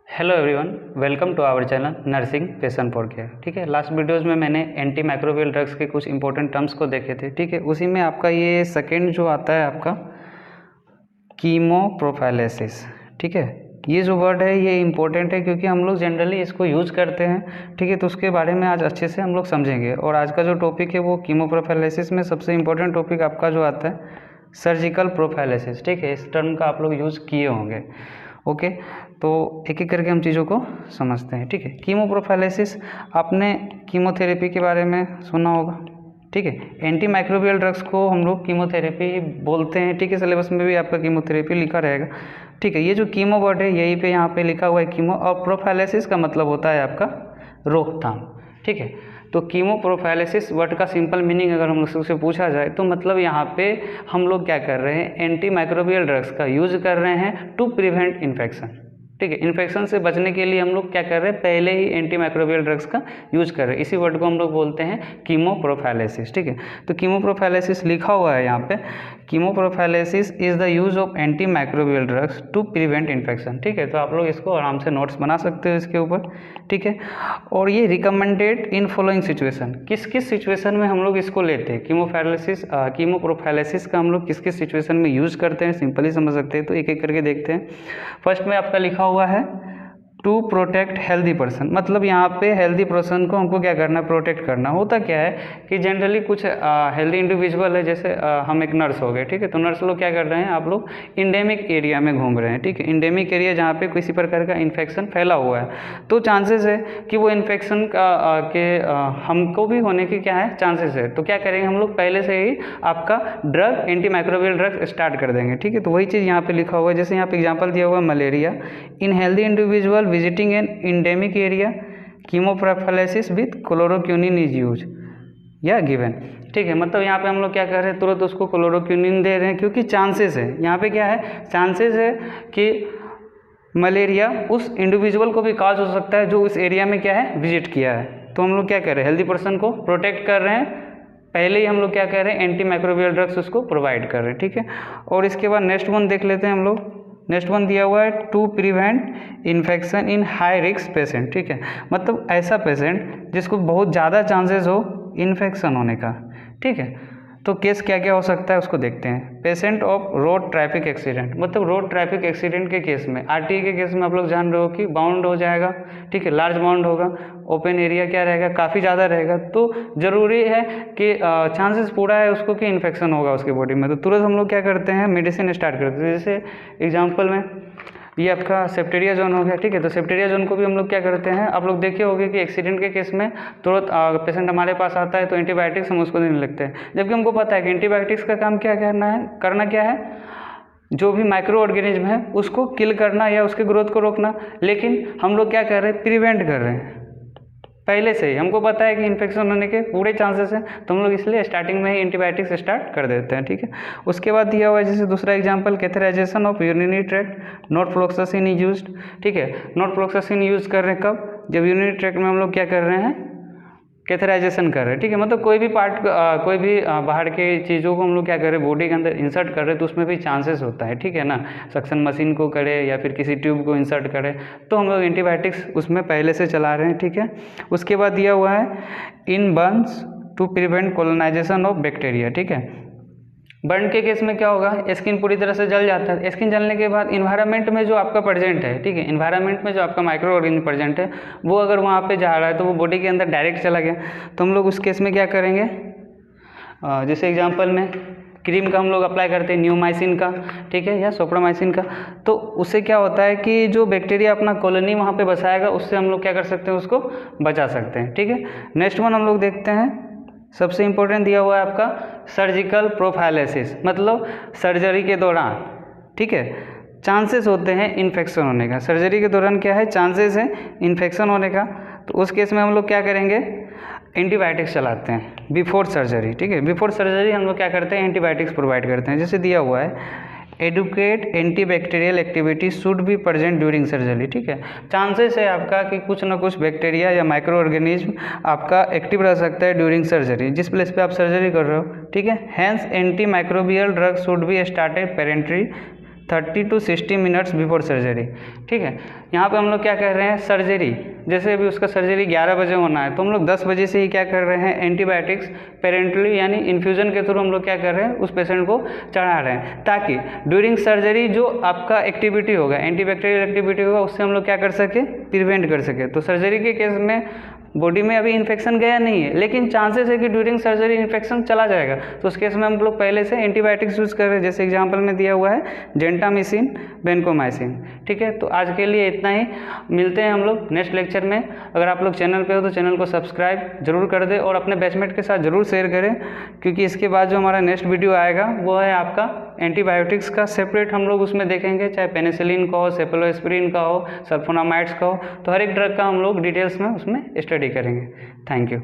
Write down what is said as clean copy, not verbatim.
Hello everyone, welcome to our channel nursing passion for care. ठीक है, last videos में मैंने एंटी माइक्रोबियल ड्रग्स के कुछ इंपॉर्टेंट टर्म्स को देखे थे। ठीक है, उसी में आपका ये सेकेंड जो आता है आपका कीमोप्रोफाइलेसिस। ठीक है, ये जो वर्ड है ये इंपॉर्टेंट है क्योंकि हम लोग जनरली इसको यूज़ करते हैं। ठीक है, तो उसके बारे में आज अच्छे से हम लोग समझेंगे। और आज का जो टॉपिक है वो कीमोप्रोफाइलेसिस में सबसे इम्पोर्टेंट टॉपिक आपका जो आता है सर्जिकल प्रोफाइलेसिस। ठीक है, इस टर्म का आप लोग यूज़ किए होंगे। ओके, तो एक एक करके हम चीज़ों को समझते हैं। ठीक है, कीमोप्रोफाइलेसिस, आपने कीमोथेरेपी के बारे में सुना होगा। ठीक है, एंटी माइक्रोबियल ड्रग्स को हम लोग कीमोथेरेपी बोलते हैं। ठीक है, सिलेबस में भी आपका कीमोथेरेपी लिखा रहेगा। ठीक है, ये जो कीमो वर्ड है यहीं पे यहाँ पे लिखा हुआ है कीमो, और प्रोफाइलेसिस का मतलब होता है आपका रोकथाम। ठीक है, तो कीमोप्रोफाइलेसिस वर्ड का सिंपल मीनिंग अगर हम लोग से पूछा जाए तो मतलब यहाँ पे हम लोग क्या कर रहे हैं, एंटी माइक्रोबियल ड्रग्स का यूज़ कर रहे हैं टू प्रिवेंट इन्फेक्शन। ठीक है, इन्फेक्शन से बचने के लिए हम लोग क्या कर रहे हैं, पहले ही एंटी माइक्रोबियल ड्रग्स का यूज कर रहे हैं। इसी वर्ड को हम लोग बोलते हैं कीमोप्रोफाइलेसिस। ठीक है, तो कीमोप्रोफाइलेसिस लिखा हुआ है यहाँ पे, chemoprophylaxis is the use of anti microbial drugs to prevent infection. ठीक है, तो आप लोग इसको आराम से नोट्स बना सकते हो इसके ऊपर। ठीक है, और ये रिकमेंडेड इन फॉलोइंग सिचुएशन, किस किस सिचुएशन में हम लोग इसको लेते हैं, कीमोप्रोफाइलेसिस का हम लोग किस किस सिचुएशन में यूज करते हैं, सिंपली समझ सकते हैं। तो एक एक करके देखते हैं। फर्स्ट में आपका लिखा हुआ है टू प्रोटेक्ट हेल्दी पर्सन, मतलब यहाँ पे हेल्दी पर्सन को हमको क्या करना है, प्रोटेक्ट करना। होता क्या है कि जनरली कुछ हेल्दी इंडिविजुअल है, जैसे हम एक नर्स हो गए। ठीक है, तो नर्स लोग क्या कर रहे हैं, आप लोग इंडेमिक एरिया में घूम रहे हैं। ठीक है, इंडेमिक एरिया जहाँ पे किसी प्रकार का इन्फेक्शन फैला हुआ है, तो चांसेस है कि वो इन्फेक्शन हमको भी होने के क्या है, चांसेस है। तो क्या करेंगे हम लोग, पहले से ही आपका drug, anti microbial drug start कर देंगे। ठीक है, तो वही चीज़ यहाँ पे लिखा हुआ है। जैसे यहाँ पे एग्जाम्पल दिया हुआ है malaria, in healthy individual visiting an endemic area chemoprophylaxis with chloroquine is use या गिवन। ठीक है, मतलब यहाँ पे हम लोग क्या कर रहे हैं, तुरंत उसको क्लोरोक्विनिन दे रहे हैं क्योंकि चांसेस है, यहाँ पे क्या है, चांसेस है कि मलेरिया उस इंडिविजुअल को भी काज हो सकता है जो उस एरिया में क्या है, विजिट किया है। तो हम लोग क्या कर रहे हैं, हेल्दी पर्सन को प्रोटेक्ट कर रहे हैं, पहले ही हम लोग क्या कर रहे हैं, एंटी माइक्रोबियल ड्रग्स उसको प्रोवाइड कर रहे हैं। ठीक है, और इसके बाद नेक्स्ट वन देख लेते हैं हम लोग। नेक्स्ट वन दिया हुआ है to prevent infection in high risk patient. ठीक है, मतलब ऐसा पेशेंट जिसको बहुत ज़्यादा चांसेस हो इन्फेक्शन होने का। ठीक है, तो केस क्या क्या हो सकता है उसको देखते हैं। Patient of road traffic accident, मतलब रोड ट्रैफिक एक्सीडेंट के केस में, आरटीए के केस में आप लोग जान रहे हो कि बाउंड हो जाएगा। ठीक है, लार्ज बाउंड होगा, ओपन एरिया क्या रहेगा, काफ़ी ज़्यादा रहेगा, तो ज़रूरी है कि चांसेस पूरा है उसको कि इन्फेक्शन होगा उसकी बॉडी में। तो तुरंत हम लोग क्या करते हैं, मेडिसिन स्टार्ट करते हैं। जैसे एग्जाम्पल में ये आपका सेप्टेरिया जोन हो गया। ठीक है, तो सेप्टेरिया जोन को भी हम लोग क्या करते हैं, आप लोग देखे होंगे कि एक्सीडेंट के केस में तुरंत पेशेंट हमारे पास आता है तो एंटीबायोटिक्स हम उसको देने लगते हैं, जबकि हमको पता है कि एंटीबायोटिक्स का काम क्या करना क्या है, जो भी माइक्रो ऑर्गेनिज्म है उसको किल करना या उसके ग्रोथ को रोकना। लेकिन हम लोग क्या कर रहे हैं, प्रिवेंट कर रहे हैं। पहले से ही हमको पता है कि इन्फेक्शन होने के पूरे चांसेस हैं, तो हम लोग इसलिए स्टार्टिंग में ही एंटीबायोटिक्स स्टार्ट कर देते हैं। ठीक है, उसके बाद दिया हुआ है जैसे दूसरा example, catheterization of urinary tract, norfloxacin is used. ठीक है, नॉट फ्लोक्सासिन यूज कर रहे हैं कब, जब यूरिनरी ट्रैक्ट में हम लोग क्या कर रहे हैं, कैथेराइजेशन कर रहे हैं। ठीक है, मतलब कोई भी पार्ट, कोई भी बाहर के चीज़ों को हम लोग क्या कर रहे हैं, बॉडी के अंदर इंसर्ट कर रहे हैं, तो उसमें भी चांसेस होता है। ठीक है ना, सक्शन मशीन को करे या फिर किसी ट्यूब को इंसर्ट करे, तो हम लोग एंटीबायोटिक्स उसमें पहले से चला रहे हैं। ठीक है, उसके बाद दिया हुआ है in burns to prevent colonization of bacteria. ठीक है, बर्न के केस में क्या होगा, स्किन पूरी तरह से जल जाता है। स्किन जलने के बाद इन्वायरमेंट में जो आपका प्रेजेंट है, ठीक है, इन्वायरमेंट में जो आपका माइक्रो ऑर्गेनिज्म प्रेजेंट है वो अगर वहाँ पे जा रहा है तो वो बॉडी के अंदर डायरेक्ट चला गया, तो हम लोग उस केस में क्या करेंगे, जैसे एग्जांपल में क्रीम का हम लोग अप्लाई करते हैं, न्यूमाइसिन का, ठीक है, या सोप्रोमाइसिन का, तो उससे क्या होता है कि जो बैक्टीरिया अपना कॉलोनी वहाँ पे बसाएगा उससे हम लोग क्या कर सकते हैं, उसको बचा सकते हैं। ठीक है, नेक्स्ट वन हम लोग देखते हैं, सबसे इम्पोर्टेंट दिया हुआ है आपका सर्जिकल प्रोफाइलेसिस, मतलब सर्जरी के दौरान, ठीक है, चांसेस होते हैं इन्फेक्शन होने का। सर्जरी के दौरान क्या है, चांसेस है इन्फेक्शन होने का, तो उस केस में हम लोग क्या करेंगे, एंटीबायोटिक्स चलाते हैं बिफोर सर्जरी। ठीक है, बिफोर सर्जरी हम लोग क्या करते हैं, एंटीबायोटिक्स प्रोवाइड करते हैं। जैसे दिया हुआ है educate antibacterial activity should be present during surgery. ठीक है, चांसेस है आपका कि कुछ ना कुछ बैक्टीरिया या माइक्रो ऑर्गेनिज्म आपका एक्टिव रह सकता है ड्यूरिंग सर्जरी, जिस प्लेस पे आप सर्जरी कर रहे हो। ठीक है, hence anti microbial drug should be started parenterally 30 to 60 minutes before surgery. ठीक है, यहाँ पे हम लोग क्या कर रहे हैं, सर्जरी जैसे अभी उसका सर्जरी 11 बजे होना है तो हम लोग 10 बजे से ही क्या कर रहे हैं, एंटीबायोटिक्स पेरेंटली यानी इन्फ्यूज़न के थ्रू हम लोग क्या कर रहे हैं, उस पेशेंट को चढ़ा रहे हैं, ताकि ड्यूरिंग सर्जरी जो आपका एक्टिविटी होगा, एंटीबैक्टीरियल एक्टिविटी होगा, उससे हम लोग क्या कर सके, प्रिवेंट कर सके। तो सर्जरी के केस में बॉडी में अभी इन्फेक्शन गया नहीं है, लेकिन चांसेस है कि ड्यूरिंग सर्जरी इन्फेक्शन चला जाएगा, तो उस केस में हम लोग पहले से एंटीबायोटिक्स यूज़ कर रहे हैं, जैसे एग्जांपल में दिया हुआ है जेंटामिसिन, वेनकोमाइसिन। ठीक है, तो आज के लिए इतना ही, मिलते हैं हम लोग नेक्स्ट लेक्चर में। अगर आप लोग चैनल पे हो तो चैनल को सब्सक्राइब जरूर कर दें और अपने बैचमेट के साथ ज़रूर शेयर करें, क्योंकि इसके बाद जो हमारा नेक्स्ट वीडियो आएगा वो है आपका एंटीबायोटिक्स का, सेपरेट हम लोग उसमें देखेंगे, चाहे पेनिसिलिन का हो, सेफलोस्पिरिन का हो, सल्फोनामाइड्स का हो, तो हर एक ड्रग का हम लोग डिटेल्स में उसमें स्टडी करेंगे। Thank you.